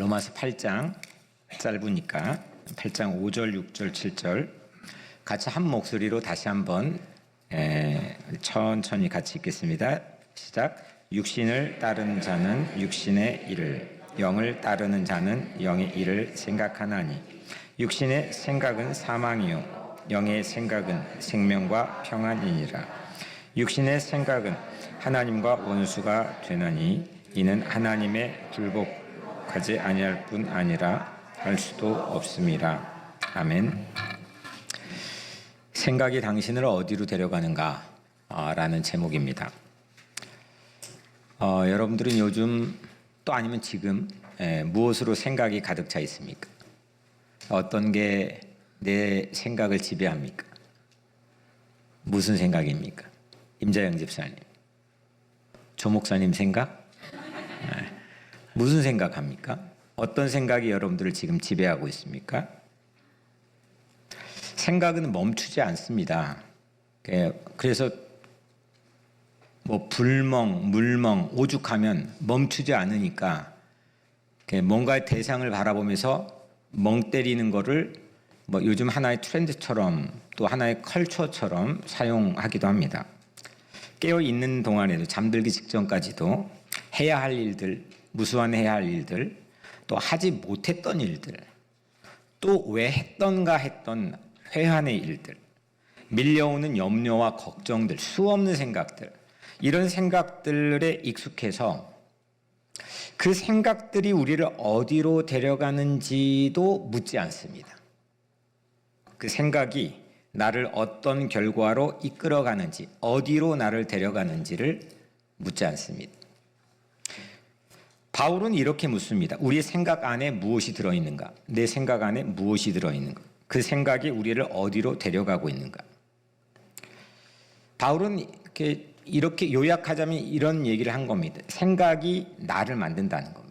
로마서 8장 짧으니까 8장 5절, 6절, 7절 같이 한 목소리로 다시 한번 천천히 같이 읽겠습니다. 시작. 육신을 따르는 자는 육신의 일을, 영을 따르는 자는 영의 일을 생각하나니 육신의 생각은 사망이요 영의 생각은 생명과 평안이니라. 육신의 생각은 하나님과 원수가 되나니 이는 하나님의 굴복하지 아니할 뿐 아니라 할 수도 없음이라. 아멘. 생각이 당신을 어디로 데려가는가? 라는 제목입니다. 여러분들은 요즘 또 아니면 지금 무엇으로 생각이 가득 차 있습니까? 어떤 게 내 생각을 지배합니까? 무슨 생각입니까? 임자영 집사님, 조 목사님 생각? 무슨 생각합니까? 어떤 생각이 여러분들을 지금 지배하고 있습니까? 생각은 멈추지 않습니다. 그래서 불멍, 물멍, 오죽하면 멈추지 않으니까 뭔가의 대상을 바라보면서 멍 때리는 거를 요즘 하나의 트렌드처럼 또 하나의 컬처처럼 사용하기도 합니다. 깨어 있는 동안에도 잠들기 직전까지도 해야 할 일들, 무수한 해야 할 일들, 또 하지 못했던 일들, 또 왜 했던가 했던 회한의 일들, 밀려오는 염려와 걱정들, 수없는 생각들, 이런 생각들에 익숙해서 그 생각들이 우리를 어디로 데려가는지도 묻지 않습니다. 그 생각이 나를 어떤 결과로 이끌어가는지, 어디로 나를 데려가는지를 묻지 않습니다. 바울은 이렇게 묻습니다. 우리의 생각 안에 무엇이 들어있는가? 내 생각 안에 무엇이 들어있는가? 그 생각이 우리를 어디로 데려가고 있는가? 바울은 이렇게 요약하자면 이런 얘기를 한 겁니다. 생각이 나를 만든다는 겁니다.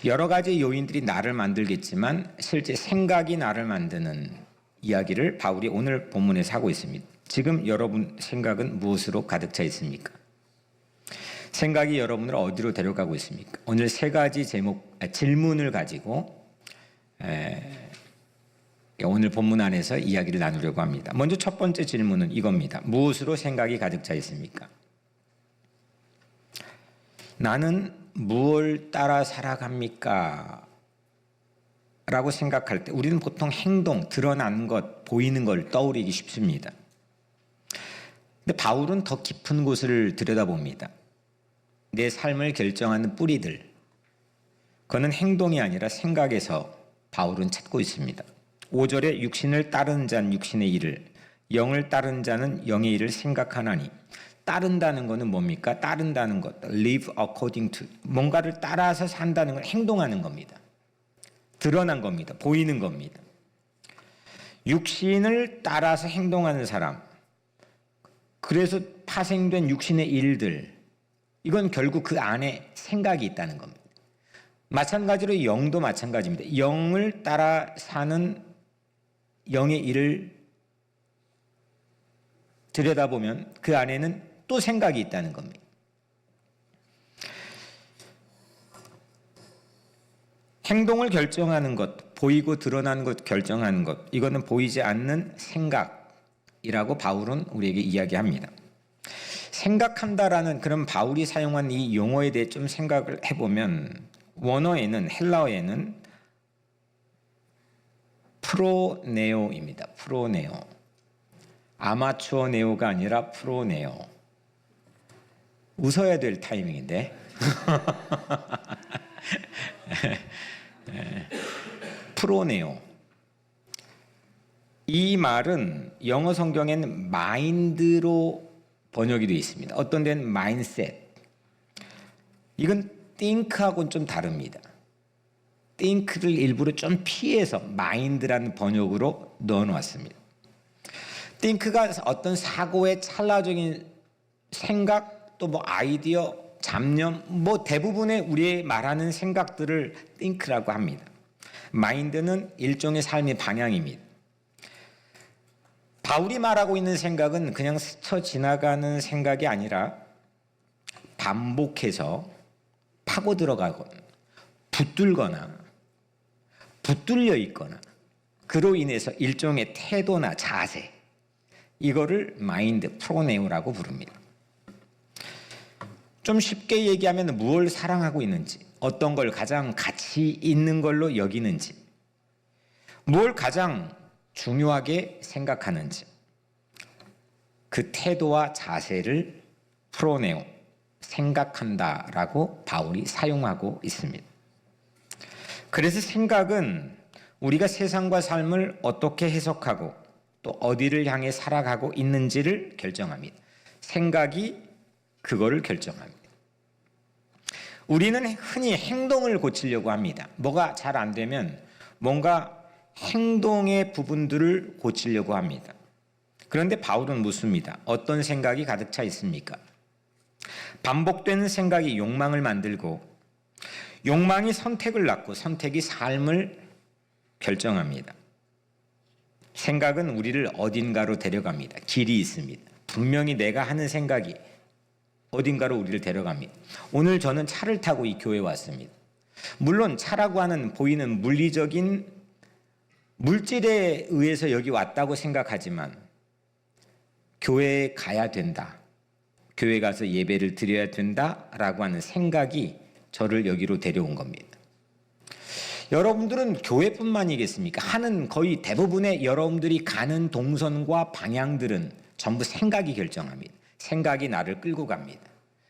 여러 가지 요인들이 나를 만들겠지만 실제 생각이 나를 만드는 이야기를 바울이 오늘 본문에서 하고 있습니다. 지금 여러분 생각은 무엇으로 가득 차 있습니까? 생각이 여러분을 어디로 데려가고 있습니까? 오늘 세 가지 질문을 가지고 오늘 본문 안에서 이야기를 나누려고 합니다. 먼저 첫 번째 질문은 이겁니다. 무엇으로 생각이 가득 차 있습니까? 나는 무엇을 따라 살아갑니까? 라고 생각할 때 우리는 보통 행동, 드러난 것, 보이는 걸 떠올리기 쉽습니다. 근데 바울은 더 깊은 곳을 들여다봅니다. 내 삶을 결정하는 뿌리들, 그거는 행동이 아니라 생각에서 바울은 찾고 있습니다. 5절에 육신을 따르는 자는 육신의 일을, 영을 따르는 자는 영의 일을 생각하나니, 따른다는 것은 뭡니까? 따른다는 것, live according to, 뭔가를 따라서 산다는 건 행동하는 겁니다. 드러난 겁니다. 보이는 겁니다. 육신을 따라서 행동하는 사람, 그래서 파생된 육신의 일들, 이건 결국 그 안에 생각이 있다는 겁니다. 마찬가지로 영도 마찬가지입니다. 영을 따라 사는 영의 일을 들여다보면 그 안에는 또 생각이 있다는 겁니다. 행동을 결정하는 것, 보이고 드러나는 것 결정하는 것, 이거는 보이지 않는 생각이라고 바울은 우리에게 이야기합니다. 생각한다라는 그런 바울이 사용한 이 용어에 대해 좀 생각을 해보면 원어에는, 헬라어에는 프로네오입니다. 프로네오. 아마추어 네오가 아니라 프로네오. 웃어야 될 타이밍인데. 프로네오. 이 말은 영어 성경에는 마인드로 번역이 되어 있습니다. 어떤 데는 마인셋. 이건 think하고는 좀 다릅니다. think를 일부러 좀 피해서 마인드라는 번역으로 넣어놓았습니다. think가 어떤 사고의 찰나적인 생각, 또 아이디어, 잡념, 대부분의 우리의 말하는 생각들을 think라고 합니다. 마인드는 일종의 삶의 방향입니다. 바울이 말하고 있는 생각은 그냥 스쳐 지나가는 생각이 아니라 반복해서 파고 들어가고 붙들거나 붙들려 있거나 그로 인해서 일종의 태도나 자세, 이거를 마인드 프로네오라고 부릅니다. 좀 쉽게 얘기하면 무엇을 사랑하고 있는지, 어떤 걸 가장 가치 있는 걸로 여기는지, 뭘 가장 중요하게 생각하는지, 그 태도와 자세를 프로네오, 생각한다라고 바울이 사용하고 있습니다. 그래서 생각은 우리가 세상과 삶을 어떻게 해석하고 또 어디를 향해 살아가고 있는지를 결정합니다. 생각이 그거를 결정합니다. 우리는 흔히 행동을 고치려고 합니다. 뭐가 잘 안 되면 뭔가 행동의 부분들을 고치려고 합니다. 그런데 바울은 묻습니다. 어떤 생각이 가득 차 있습니까? 반복되는 생각이 욕망을 만들고 욕망이 선택을 낳고 선택이 삶을 결정합니다. 생각은 우리를 어딘가로 데려갑니다. 길이 있습니다. 분명히 내가 하는 생각이 어딘가로 우리를 데려갑니다. 오늘 저는 차를 타고 이 교회에 왔습니다. 물론 차라고 하는 보이는 물리적인 물질에 의해서 여기 왔다고 생각하지만 교회에 가야 된다, 교회 가서 예배를 드려야 된다라고 하는 생각이 저를 여기로 데려온 겁니다. 여러분들은 교회뿐만이겠습니까? 하는 거의 대부분의 여러분들이 가는 동선과 방향들은 전부 생각이 결정합니다. 생각이 나를 끌고 갑니다.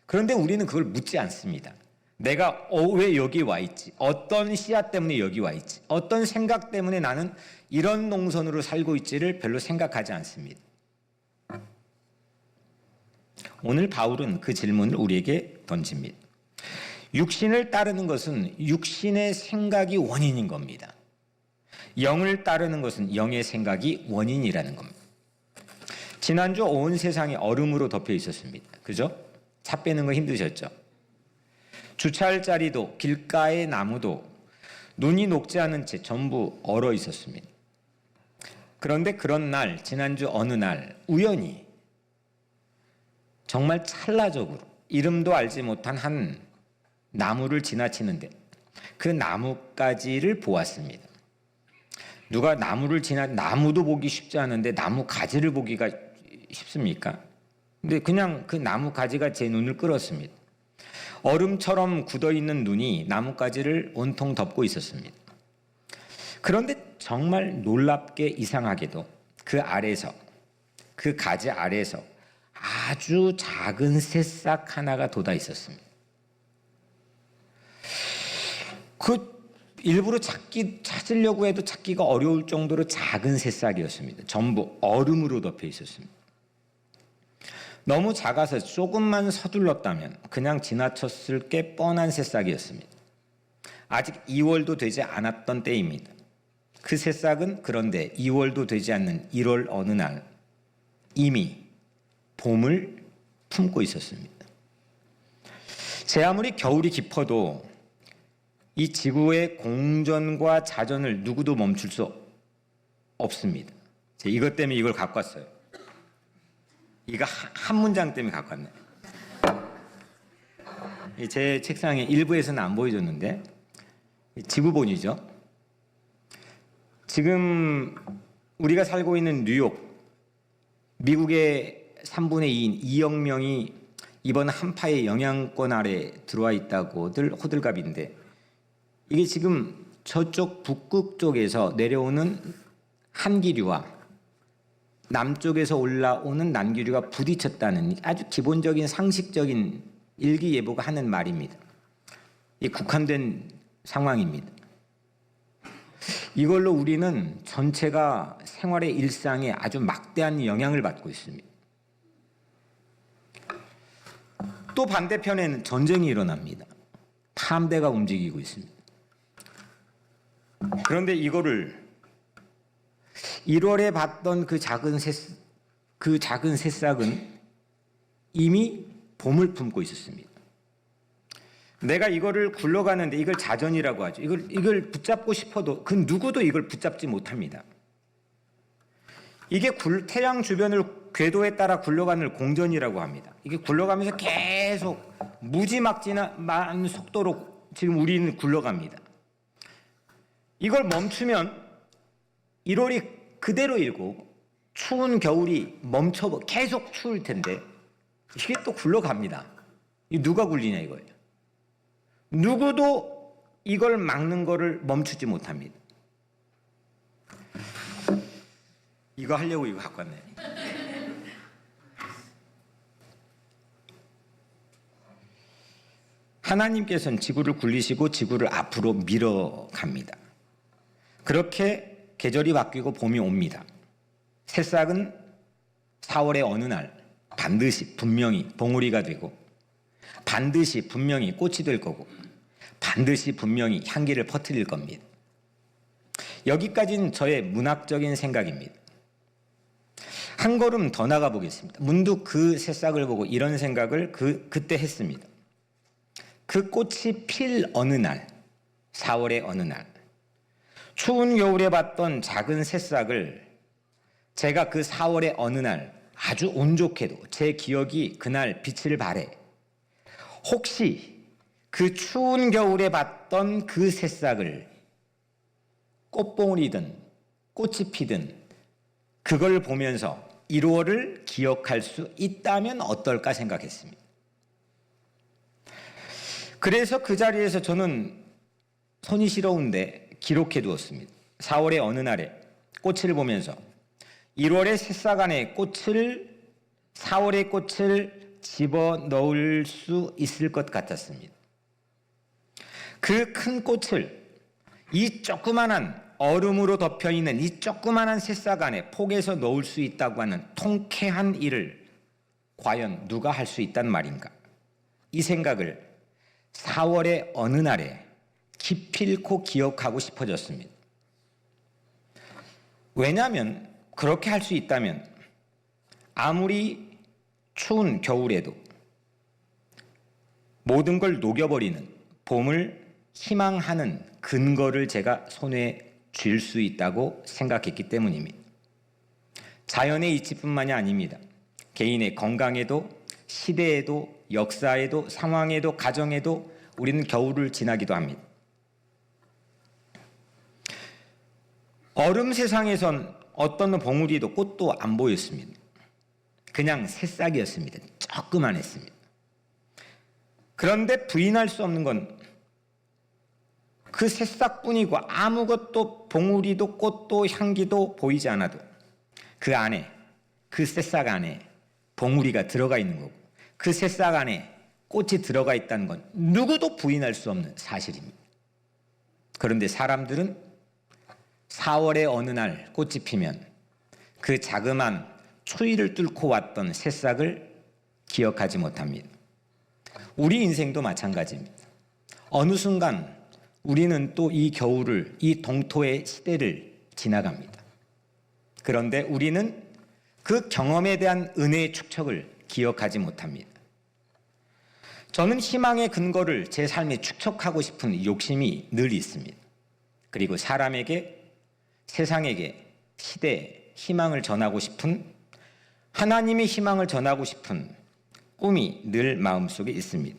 그런데 우리는 그걸 묻지 않습니다. 내가 왜 여기 와 있지? 어떤 씨앗 때문에 여기 와 있지? 어떤 생각 때문에 나는 이런 동선으로 살고 있지를 별로 생각하지 않습니다. 오늘 바울은 그 질문을 우리에게 던집니다. 육신을 따르는 것은 육신의 생각이 원인인 겁니다. 영을 따르는 것은 영의 생각이 원인이라는 겁니다. 지난주 온 세상이 얼음으로 덮여 있었습니다. 그죠? 차 빼는 거 힘드셨죠? 주차할 자리도 길가의 나무도 눈이 녹지 않은 채 전부 얼어 있었습니다. 그런데 그런 날, 지난주 어느 날 우연히 정말 찰나적으로 이름도 알지 못한 한 나무를 지나치는데 그 나뭇가지를 보았습니다. 누가 나무도 보기 쉽지 않은데 나무 가지를 보기가 쉽습니까? 근데 그냥 그 나무 가지가 제 눈을 끌었습니다. 얼음처럼 굳어있는 눈이 나뭇가지를 온통 덮고 있었습니다. 그런데 정말 놀랍게 이상하게도 그 아래서, 그 가지 아래서 아주 작은 새싹 하나가 돋아 있었습니다. 일부러 찾으려고 해도 찾기가 어려울 정도로 작은 새싹이었습니다. 전부 얼음으로 덮여 있었습니다. 너무 작아서 조금만 서둘렀다면 그냥 지나쳤을 게 뻔한 새싹이었습니다. 아직 2월도 되지 않았던 때입니다. 그 새싹은 그런데 2월도 되지 않는 1월 어느 날 이미 봄을 품고 있었습니다. 제 아무리 겨울이 깊어도 이 지구의 공전과 자전을 누구도 멈출 수 없습니다. 제가 이것 때문에 이걸 갖고 왔어요. 이거 한 문장 때문에 갖고 왔네. 제 책상에 일부에서는 안 보여줬는데 지구본이죠. 지금 우리가 살고 있는 뉴욕, 미국의 3분의 2인 2억 명이 이번 한파의 영향권 아래 들어와 있다고들 호들갑인데 이게 지금 저쪽 북극 쪽에서 내려오는 한기류와 남쪽에서 올라오는 남기류가 부딪혔다는 아주 기본적인 상식적인 일기예보가 하는 말입니다. 이 국한된 상황입니다. 이걸로 우리는 전체가 생활의 일상에 아주 막대한 영향을 받고 있습니다. 또 반대편에는 전쟁이 일어납니다. 탐대가 움직이고 있습니다. 그런데 이거를 1월에 봤던 그 작은 새싹은 이미 봄을 품고 있었습니다. 내가 이거를 굴러가는데 이걸 자전이라고 하죠. 이걸 붙잡고 싶어도 그 누구도 이걸 붙잡지 못합니다. 이게 태양 주변을 궤도에 따라 굴러가는 공전이라고 합니다. 이게 굴러가면서 계속 무지막지한 속도로 지금 우리는 굴러갑니다. 이걸 멈추면 1월이 그대로 일고 추운 겨울이 멈춰 계속 추울 텐데 이게 또 굴러갑니다. 이 누가 굴리냐 이거예요. 누구도 이걸 막는 거를 멈추지 못합니다. 이거 하려고 이거 갖고 왔네. 하나님께서는 지구를 굴리시고 지구를 앞으로 밀어갑니다. 그렇게 계절이 바뀌고 봄이 옵니다. 새싹은 4월의 어느 날 반드시 분명히 봉우리가 되고 반드시 분명히 꽃이 될 거고 반드시 분명히 향기를 퍼뜨릴 겁니다. 여기까지는 저의 문학적인 생각입니다. 한 걸음 더 나가 보겠습니다. 문득 그 새싹을 보고 이런 생각을 그때 했습니다. 그 꽃이 필 어느 날, 4월의 어느 날, 추운 겨울에 봤던 작은 새싹을 제가 그 4월의 어느 날 아주 운 좋게도 제 기억이 그날 빛을 발해 혹시 그 추운 겨울에 봤던 그 새싹을 꽃봉오리든 꽃이 피든 그걸 보면서 1월을 기억할 수 있다면 어떨까 생각했습니다. 그래서 그 자리에서 저는 손이 시려운데 기록해 두었습니다. 4월의 어느 날에 꽃을 보면서 1월의 새싹 안에 꽃을 4월의 꽃을 집어넣을 수 있을 것 같았습니다. 그 큰 꽃을 이 조그만한 얼음으로 덮여있는 이 조그만한 새싹 안에 폭에서 넣을 수 있다고 하는 통쾌한 일을 과연 누가 할 수 있단 말인가? 이 생각을 4월의 어느 날에 기필코 기억하고 싶어졌습니다. 왜냐하면 그렇게 할 수 있다면 아무리 추운 겨울에도 모든 걸 녹여버리는 봄을 희망하는 근거를 제가 손에 쥘 수 있다고 생각했기 때문입니다. 자연의 이치뿐만이 아닙니다. 개인의 건강에도 시대에도 역사에도 상황에도 가정에도 우리는 겨울을 지나기도 합니다. 얼음 세상에선 어떤 봉우리도 꽃도 안 보였습니다. 그냥 새싹이었습니다. 조그만했습니다. 그런데 부인할 수 없는 건 그 새싹뿐이고 아무것도 봉우리도 꽃도 향기도 보이지 않아도 그 안에 그 새싹 안에 봉우리가 들어가 있는 거고 그 새싹 안에 꽃이 들어가 있다는 건 누구도 부인할 수 없는 사실입니다. 그런데 사람들은 4월의 어느 날 꽃이 피면 그 자그만 추위를 뚫고 왔던 새싹을 기억하지 못합니다. 우리 인생도 마찬가지입니다. 어느 순간 우리는 또 이 겨울을, 이 동토의 시대를 지나갑니다. 그런데 우리는 그 경험에 대한 은혜의 축적을 기억하지 못합니다. 저는 희망의 근거를 제 삶에 축적하고 싶은 욕심이 늘 있습니다. 그리고 사람에게, 세상에게, 시대에 희망을 전하고 싶은, 하나님의 희망을 전하고 싶은 꿈이 늘 마음속에 있습니다.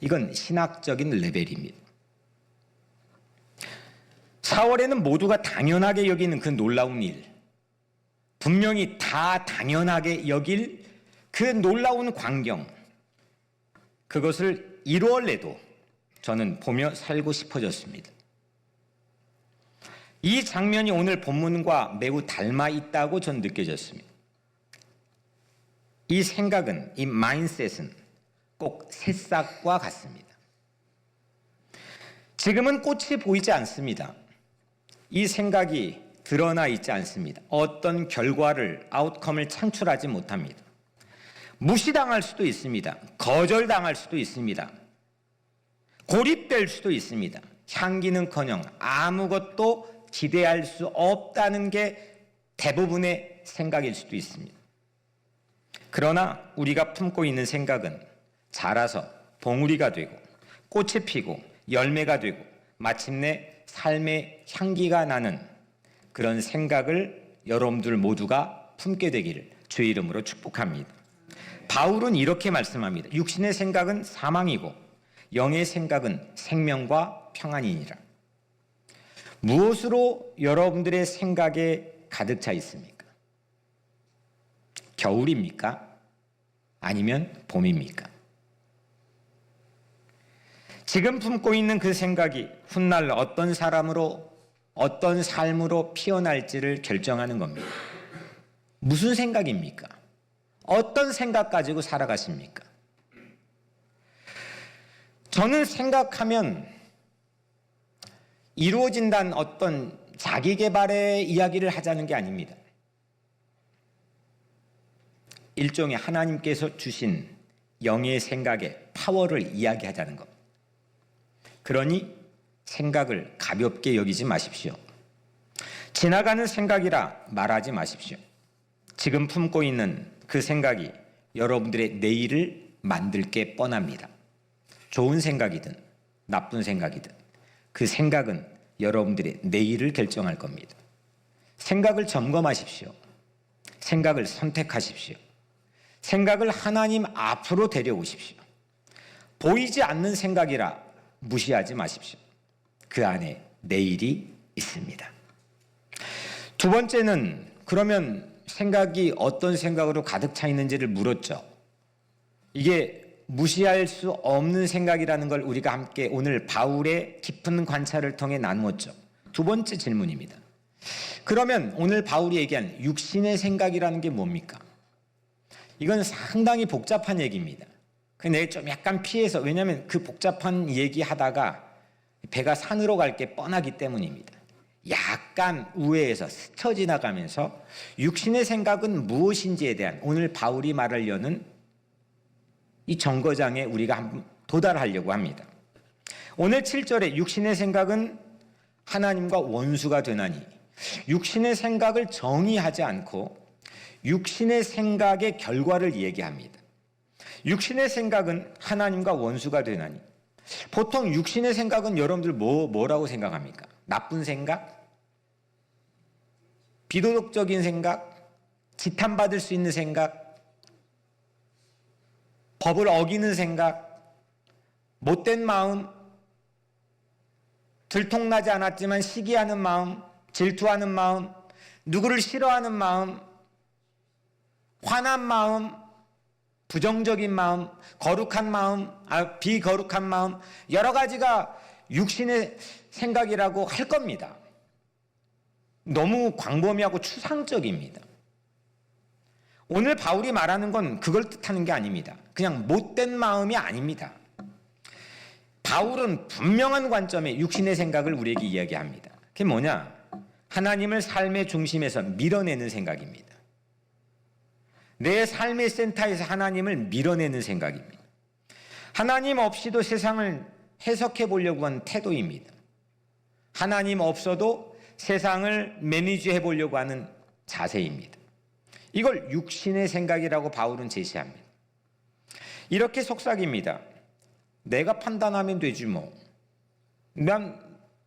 이건 신학적인 레벨입니다. 4월에는 모두가 당연하게 여기는 그 놀라운 일, 분명히 다 당연하게 여길 그 놀라운 광경, 그것을 1월에도 저는 보며 살고 싶어졌습니다. 이 장면이 오늘 본문과 매우 닮아 있다고 전 느껴졌습니다. 이 생각은, 이 마인셋은 꼭 새싹과 같습니다. 지금은 꽃이 보이지 않습니다. 이 생각이 드러나 있지 않습니다. 어떤 결과를, 아웃컴을 창출하지 못합니다. 무시당할 수도 있습니다. 거절당할 수도 있습니다. 고립될 수도 있습니다. 향기는커녕 아무것도 기대할 수 없다는 게 대부분의 생각일 수도 있습니다. 그러나 우리가 품고 있는 생각은 자라서 봉우리가 되고 꽃이 피고 열매가 되고 마침내 삶의 향기가 나는 그런 생각을 여러분들 모두가 품게 되기를 주의 이름으로 축복합니다. 바울은 이렇게 말씀합니다. 육신의 생각은 사망이고 영의 생각은 생명과 평안이니라. 무엇으로 여러분들의 생각에 가득 차 있습니까? 겨울입니까? 아니면 봄입니까? 지금 품고 있는 그 생각이 훗날 어떤 사람으로, 어떤 삶으로 피어날지를 결정하는 겁니다. 무슨 생각입니까? 어떤 생각 가지고 살아가십니까? 저는 생각하면 이루어진다는 어떤 자기 개발의 이야기를 하자는 게 아닙니다. 일종의 하나님께서 주신 영의 생각의 파워를 이야기하자는 겁니다. 그러니 생각을 가볍게 여기지 마십시오. 지나가는 생각이라 말하지 마십시오. 지금 품고 있는 그 생각이 여러분들의 내일을 만들 게 뻔합니다. 좋은 생각이든 나쁜 생각이든 그 생각은 여러분들의 내일을 결정할 겁니다. 생각을 점검하십시오. 생각을 선택하십시오. 생각을 하나님 앞으로 데려오십시오. 보이지 않는 생각이라 무시하지 마십시오. 그 안에 내일이 있습니다. 두 번째는 그러면 생각이 어떤 생각으로 가득 차 있는지를 물었죠. 이게 무시할 수 없는 생각이라는 걸 우리가 함께 오늘 바울의 깊은 관찰을 통해 나누었죠. 두 번째 질문입니다. 그러면 오늘 바울이 얘기한 육신의 생각이라는 게 뭡니까? 이건 상당히 복잡한 얘기입니다. 내가 좀 약간 피해서, 왜냐하면 그 복잡한 얘기하다가 배가 산으로 갈 게 뻔하기 때문입니다. 약간 우회해서 스쳐 지나가면서 육신의 생각은 무엇인지에 대한 오늘 바울이 말하려는 이 정거장에 우리가 한번 도달하려고 합니다. 오늘 7절에 육신의 생각은 하나님과 원수가 되나니, 육신의 생각을 정의하지 않고 육신의 생각의 결과를 얘기합니다. 육신의 생각은 하나님과 원수가 되나니, 보통 육신의 생각은 여러분들 뭐라고 생각합니까? 나쁜 생각? 비도덕적인 생각? 지탄받을 수 있는 생각? 법을 어기는 생각? 못된 마음? 들통나지 않았지만 시기하는 마음? 질투하는 마음? 누구를 싫어하는 마음? 화난 마음? 부정적인 마음, 거룩한 마음, 비거룩한 마음, 여러 가지가 육신의 생각이라고 할 겁니다. 너무 광범위하고 추상적입니다. 오늘 바울이 말하는 건 그걸 뜻하는 게 아닙니다. 그냥 못된 마음이 아닙니다. 바울은 분명한 관점에 육신의 생각을 우리에게 이야기합니다. 그게 뭐냐? 하나님을 삶의 중심에서 밀어내는 생각입니다. 내 삶의 센터에서 하나님을 밀어내는 생각입니다. 하나님 없이도 세상을 해석해 보려고 하는 태도입니다. 하나님 없어도 세상을 매니지해 보려고 하는 자세입니다. 이걸 육신의 생각이라고 바울은 제시합니다. 이렇게 속삭입니다. 내가 판단하면 되지 뭐. 난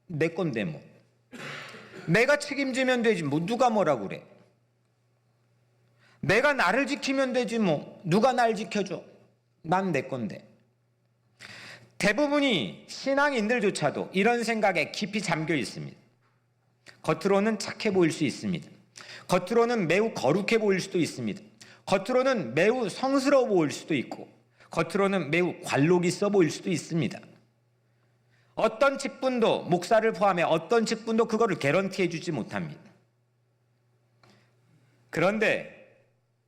내 건데 뭐. 내가 책임지면 되지 뭐. 누가 뭐라 그래. 내가 나를 지키면 되지 뭐. 누가 날 지켜줘. 난 내 건데. 대부분이 신앙인들조차도 이런 생각에 깊이 잠겨 있습니다. 겉으로는 착해 보일 수 있습니다. 겉으로는 매우 거룩해 보일 수도 있습니다. 겉으로는 매우 성스러워 보일 수도 있고, 겉으로는 매우 관록 있어 보일 수도 있습니다. 어떤 직분도, 목사를 포함해 어떤 직분도 그거를 개런티해 주지 못합니다. 그런데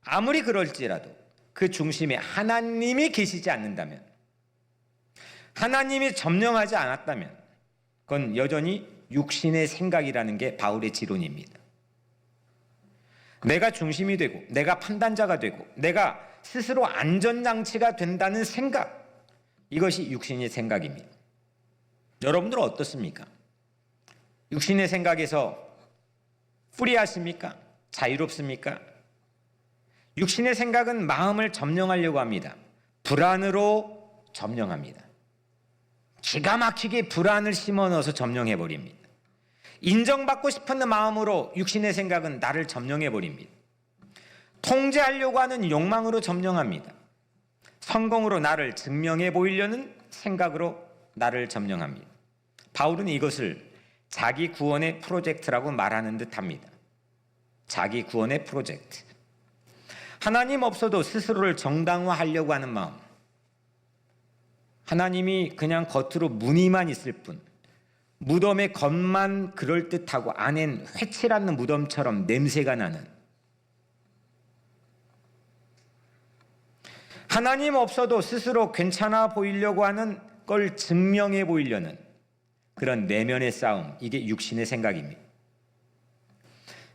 아무리 그럴지라도 그 중심에 하나님이 계시지 않는다면, 하나님이 점령하지 않았다면 그건 여전히 육신의 생각이라는 게 바울의 지론입니다. 내가 중심이 되고 내가 판단자가 되고 내가 스스로 안전장치가 된다는 생각, 이것이 육신의 생각입니다. 여러분들은 어떻습니까? 육신의 생각에서 프리하십니까? 자유롭습니까? 육신의 생각은 마음을 점령하려고 합니다. 불안으로 점령합니다. 기가 막히게 불안을 심어 넣어서 점령해버립니다. 인정받고 싶은 마음으로 육신의 생각은 나를 점령해버립니다. 통제하려고 하는 욕망으로 점령합니다. 성공으로 나를 증명해 보이려는 생각으로 나를 점령합니다. 바울은 이것을 자기 구원의 프로젝트라고 말하는 듯합니다. 자기 구원의 프로젝트. 하나님 없어도 스스로를 정당화하려고 하는 마음. 하나님이 그냥 겉으로 무늬만 있을 뿐, 무덤의 겉만 그럴듯하고 안엔 회칠않는 무덤처럼 냄새가 나는, 하나님 없어도 스스로 괜찮아 보이려고 하는 걸 증명해 보이려는 그런 내면의 싸움, 이게 육신의 생각입니다.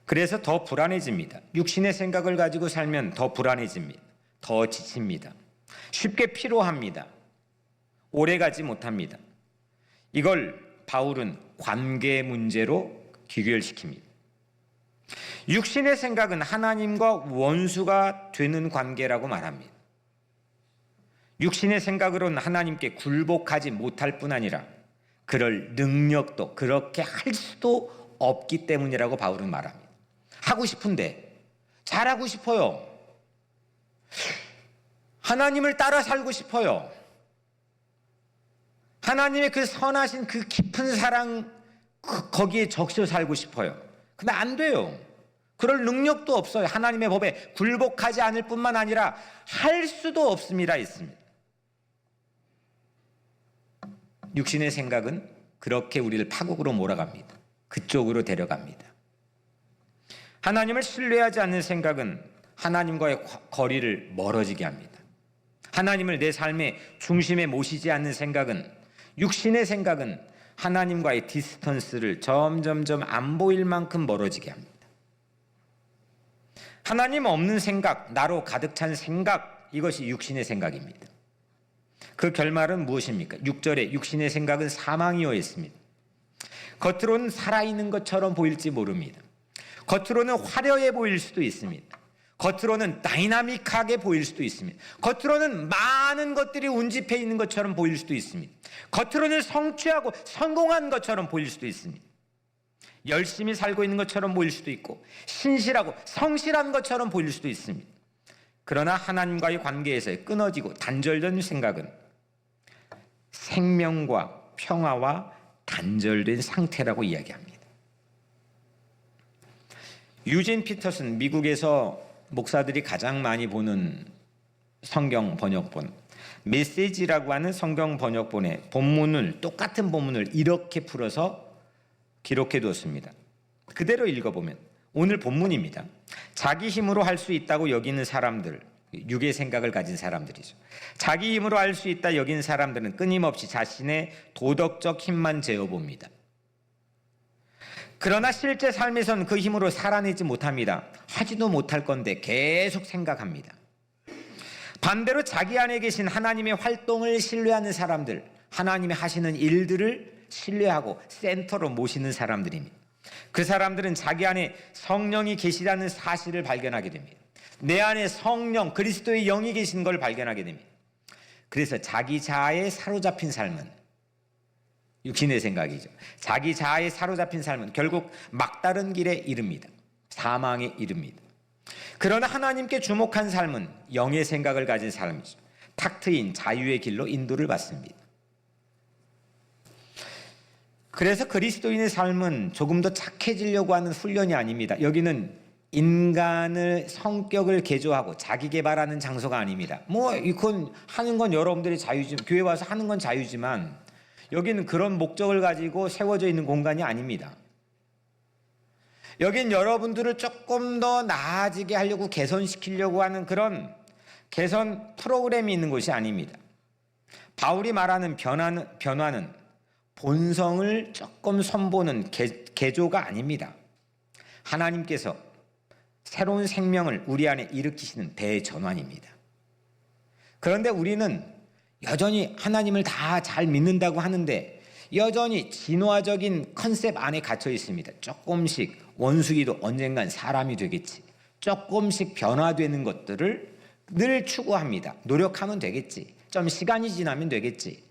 그래서 더 불안해집니다. 육신의 생각을 가지고 살면 더 불안해집니다. 더 지칩니다. 쉽게 피로합니다. 오래가지 못합니다. 이걸 바울은 관계 문제로 귀결시킵니다. 육신의 생각은 하나님과 원수가 되는 관계라고 말합니다. 육신의 생각으로는 하나님께 굴복하지 못할 뿐 아니라 그럴 능력도, 그렇게 할 수도 없기 때문이라고 바울은 말합니다. 하고 싶은데, 잘하고 싶어요. 하나님을 따라 살고 싶어요. 하나님의 그 선하신 그 깊은 사랑, 거기에 적셔 살고 싶어요. 근데 안 돼요. 그럴 능력도 없어요. 하나님의 법에 굴복하지 않을 뿐만 아니라 할 수도 없습니다. 있습니다. 육신의 생각은 그렇게 우리를 파국으로 몰아갑니다. 그쪽으로 데려갑니다. 하나님을 신뢰하지 않는 생각은 하나님과의 거리를 멀어지게 합니다. 하나님을 내 삶의 중심에 모시지 않는 생각은, 육신의 생각은 하나님과의 디스턴스를 점점점 안 보일 만큼 멀어지게 합니다. 하나님 없는 생각, 나로 가득 찬 생각, 이것이 육신의 생각입니다. 그 결말은 무엇입니까? 6절에 육신의 생각은 사망이여 있습니다. 겉으로는 살아있는 것처럼 보일지 모릅니다. 겉으로는 화려해 보일 수도 있습니다. 겉으로는 다이나믹하게 보일 수도 있습니다. 겉으로는 많은 것들이 운집해 있는 것처럼 보일 수도 있습니다. 겉으로는 성취하고 성공한 것처럼 보일 수도 있습니다. 열심히 살고 있는 것처럼 보일 수도 있고, 신실하고 성실한 것처럼 보일 수도 있습니다. 그러나 하나님과의 관계에서의 끊어지고 단절된 생각은 생명과 평화와 단절된 상태라고 이야기합니다. 유진 피터슨, 미국에서 목사들이 가장 많이 보는 성경 번역본, 메시지라고 하는 성경 번역본의 본문을, 똑같은 본문을 이렇게 풀어서 기록해 두었습니다. 그대로 읽어보면 오늘 본문입니다. 자기 힘으로 할 수 있다고 여기는 사람들, 육의 생각을 가진 사람들이죠. 자기 힘으로 할 수 있다 여긴 사람들은 끊임없이 자신의 도덕적 힘만 재어봅니다. 그러나 실제 삶에서는 그 힘으로 살아내지 못합니다. 하지도 못할 건데 계속 생각합니다. 반대로 자기 안에 계신 하나님의 활동을 신뢰하는 사람들, 하나님이 하시는 일들을 신뢰하고 센터로 모시는 사람들입니다. 그 사람들은 자기 안에 성령이 계시다는 사실을 발견하게 됩니다. 내 안에 성령, 그리스도의 영이 계신 걸 발견하게 됩니다. 그래서 자기 자아에 사로잡힌 삶은, 육신의 생각이죠. 자기 자아에 사로잡힌 삶은 결국 막다른 길에 이릅니다. 사망에 이릅니다. 그러나 하나님께 주목한 삶은 영의 생각을 가진 삶이죠. 탁 트인 자유의 길로 인도를 받습니다. 그래서 그리스도인의 삶은 조금 더 착해지려고 하는 훈련이 아닙니다. 여기는 인간의 성격을 개조하고 자기 개발하는 장소가 아닙니다. 이건 하는 건 여러분들의 자유지, 교회 와서 하는 건 자유지만 여기는 그런 목적을 가지고 세워져 있는 공간이 아닙니다. 여긴 여러분들을 조금 더 나아지게 하려고 개선시키려고 하는 그런 개선 프로그램이 있는 곳이 아닙니다. 바울이 말하는 변화는 본성을 조금 선보는 개조가 아닙니다. 하나님께서 새로운 생명을 우리 안에 일으키시는 대전환입니다. 그런데 우리는 여전히 하나님을 다 잘 믿는다고 하는데 여전히 진화적인 컨셉 안에 갇혀 있습니다. 조금씩 원숭이도 언젠간 사람이 되겠지. 조금씩 변화되는 것들을 늘 추구합니다. 노력하면 되겠지. 좀 시간이 지나면 되겠지.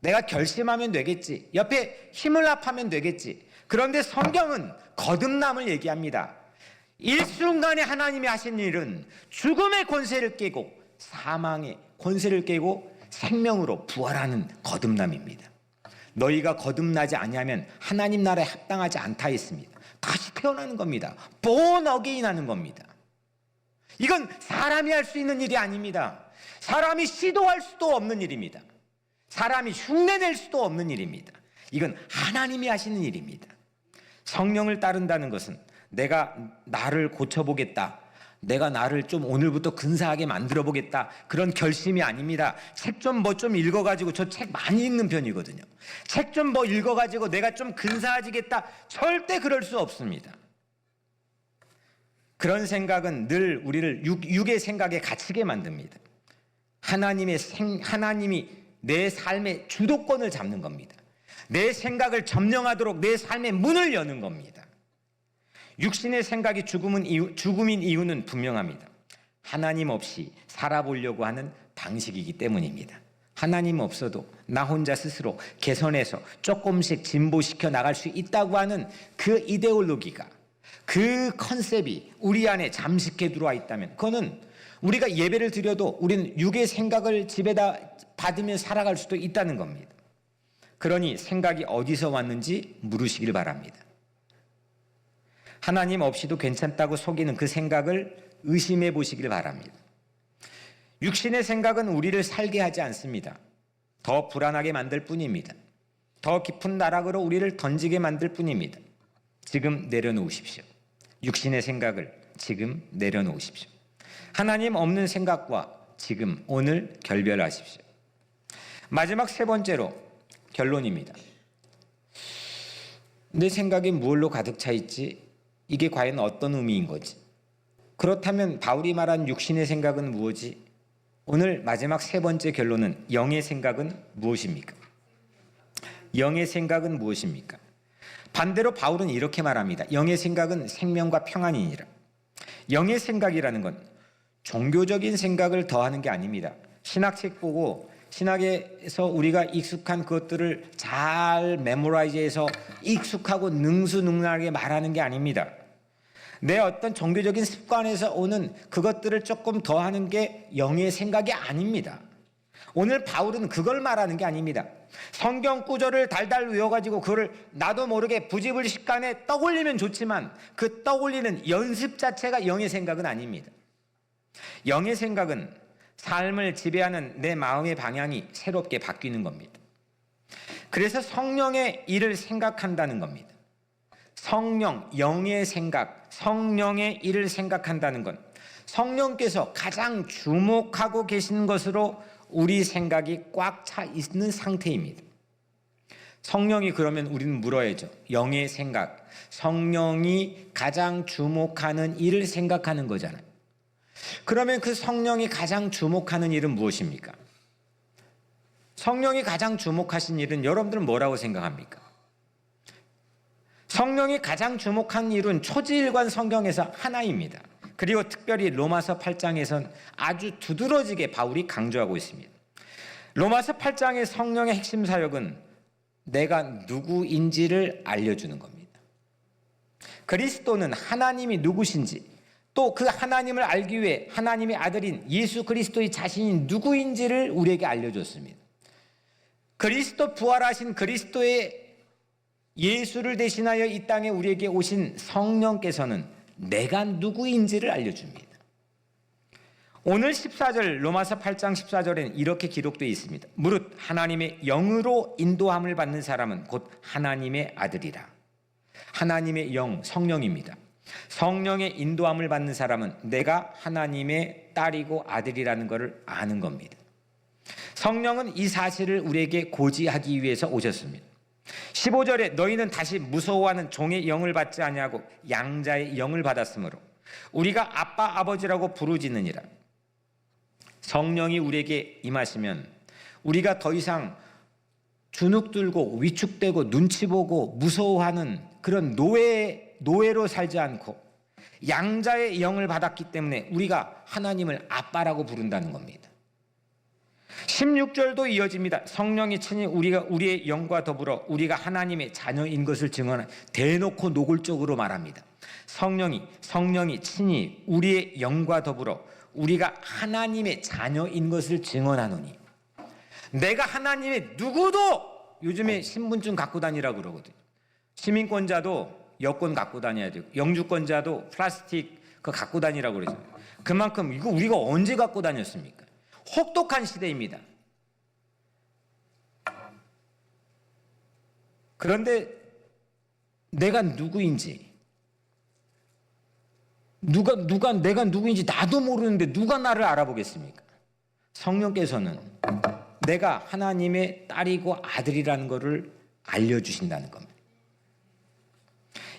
내가 결심하면 되겠지. 옆에 힘을 합하면 되겠지. 그런데 성경은 거듭남을 얘기합니다. 일순간에 하나님이 하신 일은 죽음의 권세를 깨고 사망의 권세를 깨고 생명으로 부활하는 거듭남입니다. 너희가 거듭나지 아니하면 하나님 나라에 합당하지 않다 했습니다. 다시 태어나는 겁니다. born again 하는 겁니다. 이건 사람이 할 수 있는 일이 아닙니다. 사람이 시도할 수도 없는 일입니다. 사람이 흉내낼 수도 없는 일입니다. 이건 하나님이 하시는 일입니다. 성령을 따른다는 것은 내가 나를 고쳐보겠다, 내가 나를 좀 오늘부터 근사하게 만들어보겠다, 그런 결심이 아닙니다. 책 좀 뭐 좀 읽어가지고, 저 책 많이 읽는 편이거든요. 책 좀 뭐 읽어가지고 내가 좀 근사해지겠다, 절대 그럴 수 없습니다. 그런 생각은 늘 우리를 육의 생각에 갇히게 만듭니다. 하나님이 내 삶의 주도권을 잡는 겁니다. 내 생각을 점령하도록 내 삶의 문을 여는 겁니다. 육신의 생각이 죽음인 이유는 분명합니다. 하나님 없이 살아보려고 하는 방식이기 때문입니다. 하나님 없어도 나 혼자 스스로 개선해서 조금씩 진보시켜 나갈 수 있다고 하는 그 이데올로기가, 그 컨셉이 우리 안에 잠식해 들어와 있다면, 그거는 우리가 예배를 드려도 우리는 육의 생각을 집에다 받으며 살아갈 수도 있다는 겁니다. 그러니 생각이 어디서 왔는지 물으시길 바랍니다. 하나님 없이도 괜찮다고 속이는 그 생각을 의심해 보시길 바랍니다. 육신의 생각은 우리를 살게 하지 않습니다. 더 불안하게 만들 뿐입니다. 더 깊은 나락으로 우리를 던지게 만들 뿐입니다. 지금 내려놓으십시오. 육신의 생각을 지금 내려놓으십시오. 하나님 없는 생각과 지금 오늘 결별하십시오. 마지막 세 번째로 결론입니다. 내 생각이 무엇로 가득 차 있지? 이게 과연 어떤 의미인 거지? 그렇다면 바울이 말한 육신의 생각은 무엇이? 오늘 마지막 세 번째 결론은 영의 생각은 무엇입니까? 영의 생각은 무엇입니까? 반대로 바울은 이렇게 말합니다. 영의 생각은 생명과 평안이니라. 영의 생각이라는 건 종교적인 생각을 더하는 게 아닙니다. 신학책 보고 신학에서 우리가 익숙한 그것들을 잘 메모라이즈해서 익숙하고 능수능란하게 말하는 게 아닙니다. 내 어떤 종교적인 습관에서 오는 그것들을 조금 더하는 게 영의 생각이 아닙니다. 오늘 바울은 그걸 말하는 게 아닙니다. 성경 구절을 달달 외워가지고 그거를 나도 모르게 부지불식간에 떠올리면 좋지만 그 떠올리는 연습 자체가 영의 생각은 아닙니다. 영의 생각은 삶을 지배하는 내 마음의 방향이 새롭게 바뀌는 겁니다. 그래서 성령의 일을 생각한다는 겁니다. 성령, 영의 생각, 성령의 일을 생각한다는 건 성령께서 가장 주목하고 계신 것으로 우리 생각이 꽉 차 있는 상태입니다. 성령이 그러면 우리는 물어야죠. 영의 생각, 성령이 가장 주목하는 일을 생각하는 거잖아요. 그러면 그 성령이 가장 주목하는 일은 무엇입니까? 성령이 가장 주목하신 일은 여러분들은 뭐라고 생각합니까? 성령이 가장 주목한 일은 초지일관 성경에서 하나입니다. 그리고 특별히 로마서 8장에선 아주 두드러지게 바울이 강조하고 있습니다. 로마서 8장의 성령의 핵심 사역은 내가 누구인지를 알려주는 겁니다. 그리스도는 하나님이 누구신지, 또 그 하나님을 알기 위해 하나님의 아들인 예수 그리스도의 자신이 누구인지를 우리에게 알려줬습니다. 그리스도 부활하신 그리스도의 예수를 대신하여 이 땅에 우리에게 오신 성령께서는 내가 누구인지를 알려줍니다. 오늘 14절 로마서 8장 14절에는 이렇게 기록되어 있습니다. 무릇 하나님의 영으로 인도함을 받는 사람은 곧 하나님의 아들이라. 하나님의 영, 성령입니다. 성령의 인도함을 받는 사람은 내가 하나님의 딸이고 아들이라는 것을 아는 겁니다. 성령은 이 사실을 우리에게 고지하기 위해서 오셨습니다. 15절에 너희는 다시 무서워하는 종의 영을 받지 아니하고 양자의 영을 받았으므로 우리가 아빠 아버지라고 부르짖느니라. 성령이 우리에게 임하시면 우리가 더 이상 주눅들고 위축되고 눈치 보고 무서워하는 그런 노예로 살지 않고 양자의 영을 받았기 때문에 우리가 하나님을 아빠라고 부른다는 겁니다. 16절도 이어집니다. 성령이 친히 우리의 영과 더불어 우리가 하나님의 자녀인 것을 증언하는, 대놓고 노골적으로 말합니다. 성령이 친히 우리의 영과 더불어 우리가 하나님의 자녀인 것을 증언하노니. 내가 하나님의 누구도 요즘에 신분증 갖고 다니라고 그러거든요. 시민권자도 여권 갖고 다녀야 되고 영주권자도 플라스틱 그거 갖고 다니라고 그러죠. 그만큼 이거 우리가 언제 갖고 다녔습니까? 혹독한 시대입니다. 그런데 내가 누구인지 내가 누구인지 나도 모르는데 누가 나를 알아보겠습니까? 성령께서는 내가 하나님의 딸이고 아들이라는 것을 알려주신다는 겁니다.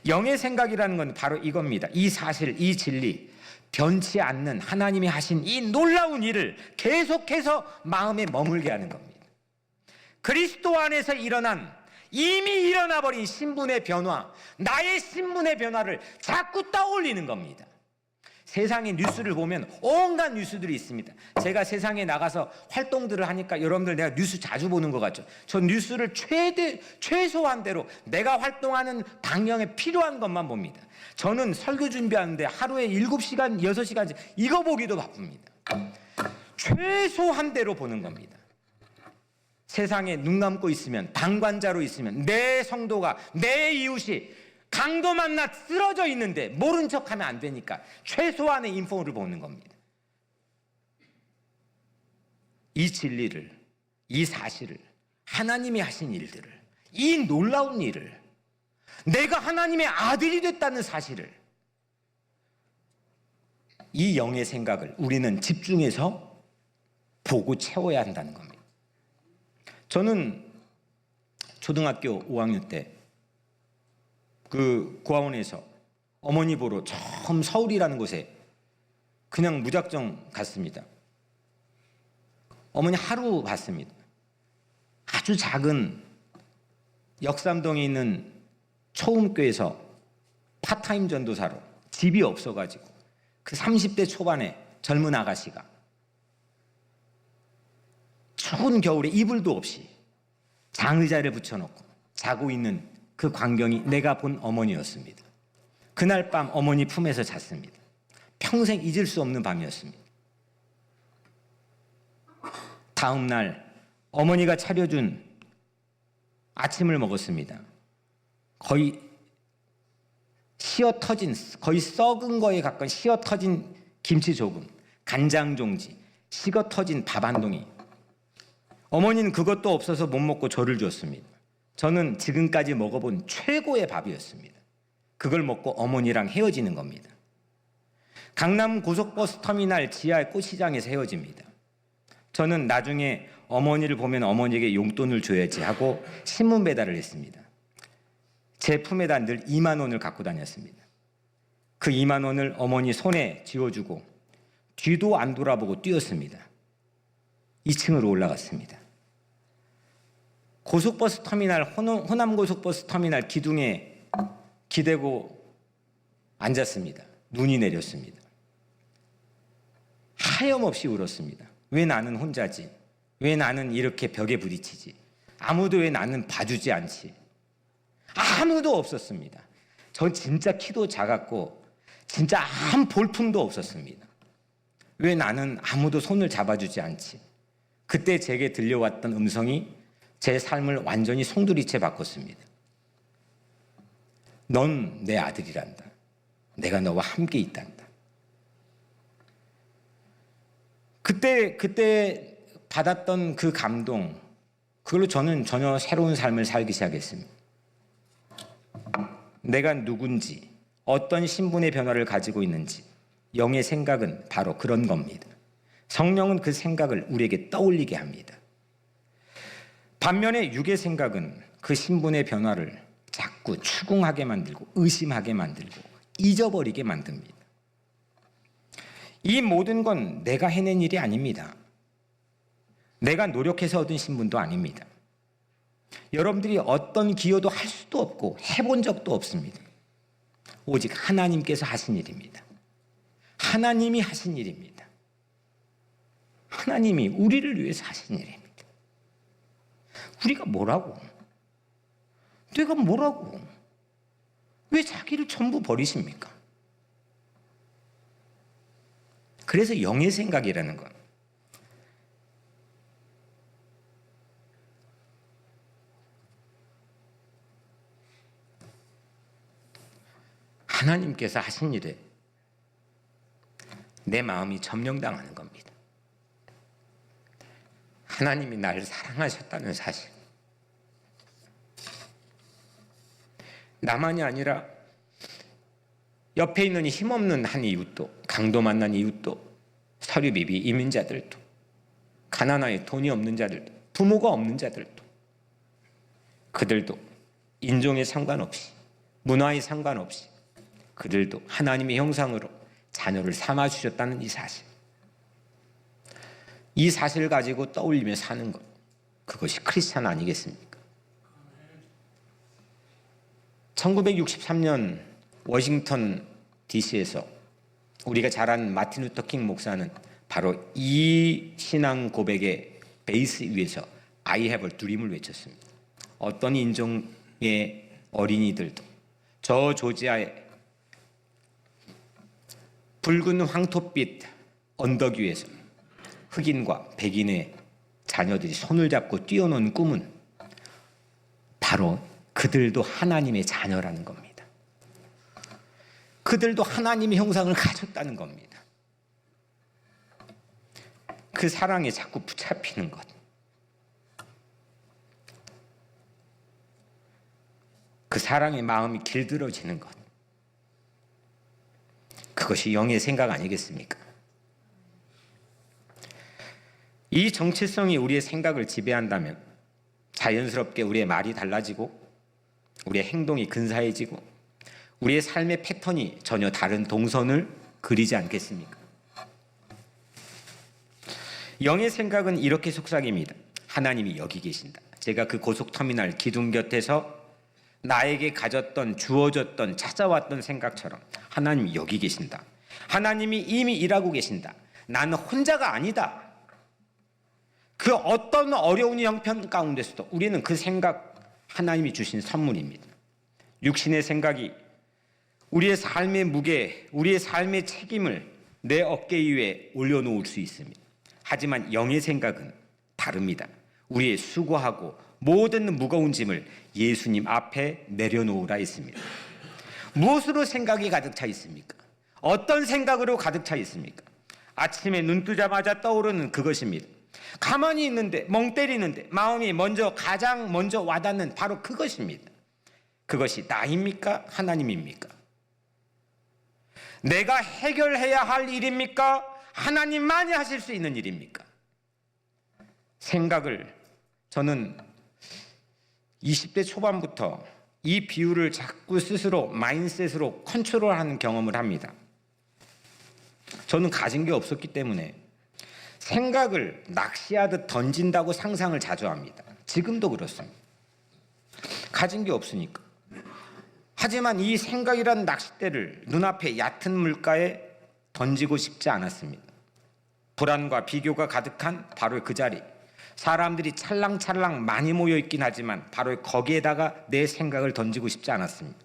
영의 생각이라는 건 바로 이겁니다. 이 사실, 이 진리, 변치 않는 하나님이 하신 이 놀라운 일을 계속해서 마음에 머물게 하는 겁니다. 그리스도 안에서 이미 일어나 버린 신분의 변화, 나의 신분의 변화를 자꾸 떠올리는 겁니다. 세상의 뉴스를 보면 온갖 뉴스들이 있습니다. 제가 세상에 나가서 활동들을 하니까 여러분들 내가 뉴스 자주 보는 것 같죠? 저 뉴스를 최소한대로 내가 활동하는 방향에 필요한 것만 봅니다. 저는 설교 준비하는데 하루에 7시간, 6시간 이거 보기도 바쁩니다. 최소한대로 보는 겁니다. 세상에 눈 감고 있으면, 방관자로 있으면 내 성도가, 내 이웃이 강도 만나 쓰러져 있는데 모른 척하면 안 되니까 최소한의 인포를 보는 겁니다. 이 진리를, 이 사실을, 하나님이 하신 일들을, 이 놀라운 일을, 내가 하나님의 아들이 됐다는 사실을, 이 영의 생각을 우리는 집중해서 보고 채워야 한다는 겁니다. 저는 초등학교 5학년 때 그 고아원에서 어머니 보러 처음 서울이라는 곳에 그냥 무작정 갔습니다. 어머니 하루 봤습니다. 아주 작은 역삼동에 있는 초음교에서 파타임 전도사로 집이 없어가지고 그 30대 초반의 젊은 아가씨가 추운 겨울에 이불도 없이 장의자를 붙여놓고 자고 있는 그 광경이 내가 본 어머니였습니다. 그날 밤 어머니 품에서 잤습니다. 평생 잊을 수 없는 밤이었습니다. 다음 날 어머니가 차려준 아침을 먹었습니다. 거의 시어터진, 거의 썩은 거에 가까운 시어터진 김치 조금, 간장 종지, 식어터진 밥 한 동이. 어머니는 그것도 없어서 못 먹고 저를 줬습니다. 저는 지금까지 먹어본 최고의 밥이었습니다. 그걸 먹고 어머니랑 헤어지는 겁니다. 강남 고속버스 터미널 지하의 꽃시장에서 헤어집니다. 저는 나중에 어머니를 보면 어머니에게 용돈을 줘야지 하고 신문 배달을 했습니다. 제 품에다 늘 2만 원을 갖고 다녔습니다. 그 2만 원을 어머니 손에 쥐어주고 뒤도 안 돌아보고 뛰었습니다. 2층으로 올라갔습니다. 고속버스 터미널, 호남 고속버스 터미널 기둥에 기대고 앉았습니다. 눈이 내렸습니다. 하염없이 울었습니다. 왜 나는 혼자지? 왜 나는 이렇게 벽에 부딪히지? 아무도 왜 나는 봐주지 않지? 아무도 없었습니다. 전 진짜 키도 작았고 진짜 한 볼품도 없었습니다. 왜 나는 아무도 손을 잡아주지 않지? 그때 제게 들려왔던 음성이 제 삶을 완전히 송두리째 바꿨습니다. 넌 내 아들이란다. 내가 너와 함께 있단다. 그때 받았던 그 감동, 그걸로 저는 전혀 새로운 삶을 살기 시작했습니다. 내가 누군지, 어떤 신분의 변화를 가지고 있는지, 영의 생각은 바로 그런 겁니다. 성령은 그 생각을 우리에게 떠올리게 합니다. 반면에 육의 생각은 그 신분의 변화를 자꾸 추궁하게 만들고 의심하게 만들고 잊어버리게 만듭니다. 이 모든 건 내가 해낸 일이 아닙니다. 내가 노력해서 얻은 신분도 아닙니다. 여러분들이 어떤 기여도 할 수도 없고 해본 적도 없습니다. 오직 하나님께서 하신 일입니다. 하나님이 하신 일입니다. 하나님이 우리를 위해서 하신 일입니다. 우리가 뭐라고? 내가 뭐라고? 왜 자기를 전부 버리십니까? 그래서 영의 생각이라는 건 하나님께서 하신 일에 내 마음이 점령당하는 겁니다. 하나님이 나를 사랑하셨다는 사실. 나만이 아니라 옆에 있는 힘없는 한 이웃도, 강도 만난 이웃도, 서류비비 이민자들도, 가난하게 돈이 없는 자들도, 부모가 없는 자들도, 그들도 인종에 상관없이, 문화에 상관없이 그들도 하나님의 형상으로 자녀를 삼아 주셨다는 이 사실. 이 사실을 가지고 떠올리며 사는 것, 그것이 크리스찬 아니겠습니까? 1963년 워싱턴 DC에서 우리가 잘 아는 마틴 루터 킹 목사는 바로 이 신앙 고백의 베이스 위에서 I have a dream을 외쳤습니다. 어떤 인종의 어린이들도 저 조지아의 붉은 황토빛 언덕 위에서 흑인과 백인의 자녀들이 손을 잡고 뛰어노는 꿈은 바로 그들도 하나님의 자녀라는 겁니다. 그들도 하나님의 형상을 가졌다는 겁니다. 그 사랑에 자꾸 붙잡히는 것, 그 사랑의 마음이 길들어지는 것, 그것이 영의 생각 아니겠습니까? 이 정체성이 우리의 생각을 지배한다면 자연스럽게 우리의 말이 달라지고 우리의 행동이 근사해지고 우리의 삶의 패턴이 전혀 다른 동선을 그리지 않겠습니까? 영의 생각은 이렇게 속삭입니다. 하나님이 여기 계신다. 제가 그 고속터미널 기둥 곁에서 나에게 가졌던, 주어졌던, 찾아왔던 생각처럼 하나님이 여기 계신다. 하나님이 이미 일하고 계신다. 나는 혼자가 아니다. 그 어떤 어려운 형편 가운데서도 우리는 그 생각, 하나님이 주신 선물입니다. 육신의 생각이 우리의 삶의 무게, 우리의 삶의 책임을 내 어깨 위에 올려놓을 수 있습니다. 하지만 영의 생각은 다릅니다. 우리의 수고하고 모든 무거운 짐을 예수님 앞에 내려놓으라 했습니다. 무엇으로 생각이 가득 차 있습니까? 어떤 생각으로 가득 차 있습니까? 아침에 눈 뜨자마자 떠오르는 그것입니다. 가만히 있는데, 멍 때리는데 마음이 가장 먼저 와닿는 바로 그것입니다. 그것이 나입니까? 하나님입니까? 내가 해결해야 할 일입니까? 하나님만이 하실 수 있는 일입니까? 생각을 저는 20대 초반부터 이 비유를 자꾸 스스로 마인셋으로 컨트롤하는 경험을 합니다. 저는 가진 게 없었기 때문에 생각을 낚시하듯 던진다고 상상을 자주 합니다. 지금도 그렇습니다. 가진 게 없으니까. 하지만 이 생각이란 낚싯대를 눈앞에 얕은 물가에 던지고 싶지 않았습니다. 불안과 비교가 가득한 바로 그 자리, 사람들이 찰랑찰랑 많이 모여 있긴 하지만 바로 거기에다가 내 생각을 던지고 싶지 않았습니다.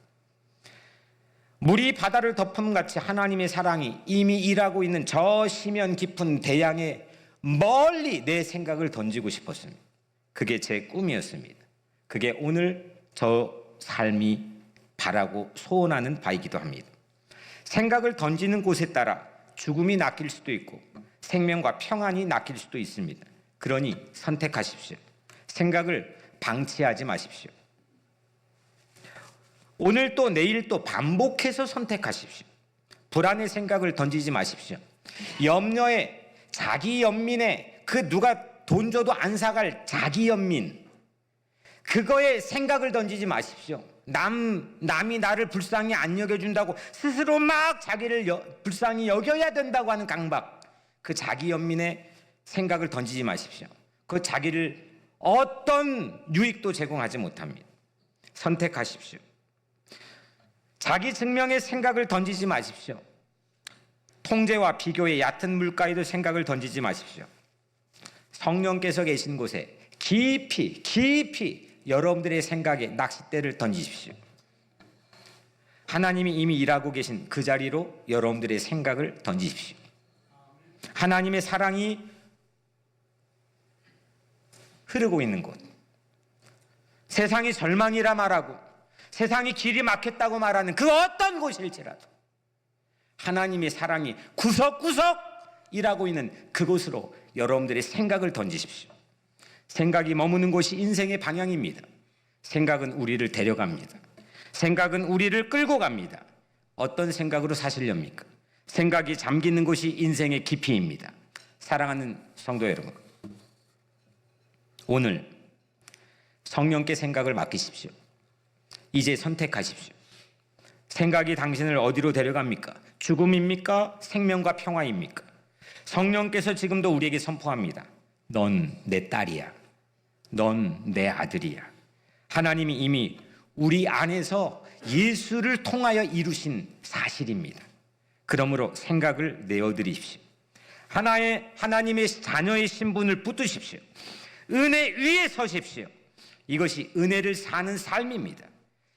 물이 바다를 덮음 같이 하나님의 사랑이 이미 일하고 있는 저 심연 깊은 대양에 멀리 내 생각을 던지고 싶었습니다. 그게 제 꿈이었습니다. 그게 오늘 저 삶이 바라고 소원하는 바이기도 합니다. 생각을 던지는 곳에 따라 죽음이 낚일 수도 있고 생명과 평안이 낚일 수도 있습니다. 그러니 선택하십시오. 생각을 방치하지 마십시오. 오늘 또 내일 또 반복해서 선택하십시오. 불안의 생각을 던지지 마십시오. 염려에 자기 연민에 그 누가 돈 줘도 안 사갈 자기 연민, 그거에 생각을 던지지 마십시오. 남이 나를 불쌍히 안 여겨준다고 스스로 막 자기를 불쌍히 여겨야 된다고 하는 강박, 그 자기 연민에 생각을 던지지 마십시오. 그 자기를 어떤 유익도 제공하지 못합니다. 선택하십시오. 자기 증명의 생각을 던지지 마십시오. 통제와 비교의 얕은 물가에도 생각을 던지지 마십시오. 성령께서 계신 곳에 깊이 여러분들의 생각에 낚싯대를 던지십시오. 하나님이 이미 일하고 계신 그 자리로 여러분들의 생각을 던지십시오. 하나님의 사랑이 흐르고 있는 곳, 세상이 절망이라 말하고 세상이 길이 막혔다고 말하는 그 어떤 곳일지라도 하나님의 사랑이 구석구석 일하고 있는 그곳으로 여러분들의 생각을 던지십시오. 생각이 머무는 곳이 인생의 방향입니다. 생각은 우리를 데려갑니다. 생각은 우리를 끌고 갑니다. 어떤 생각으로 사시렵니까? 생각이 잠기는 곳이 인생의 깊이입니다. 사랑하는 성도 여러분, 오늘 성령께 생각을 맡기십시오. 이제 선택하십시오. 생각이 당신을 어디로 데려갑니까? 죽음입니까? 생명과 평화입니까? 성령께서 지금도 우리에게 선포합니다. 넌 내 딸이야. 넌 내 아들이야. 하나님이 이미 우리 안에서 예수를 통하여 이루신 사실입니다. 그러므로 생각을 내어드리십시오. 하나님의 자녀의 신분을 붙드십시오. 은혜 위에 서십시오. 이것이 은혜를 사는 삶입니다.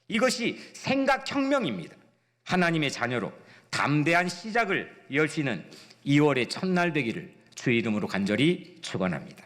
이것이 생각혁명입니다. 하나님의 자녀로 담대한 시작을 열 수 있는 2월의 첫날 되기를 주의 이름으로 간절히 축원합니다.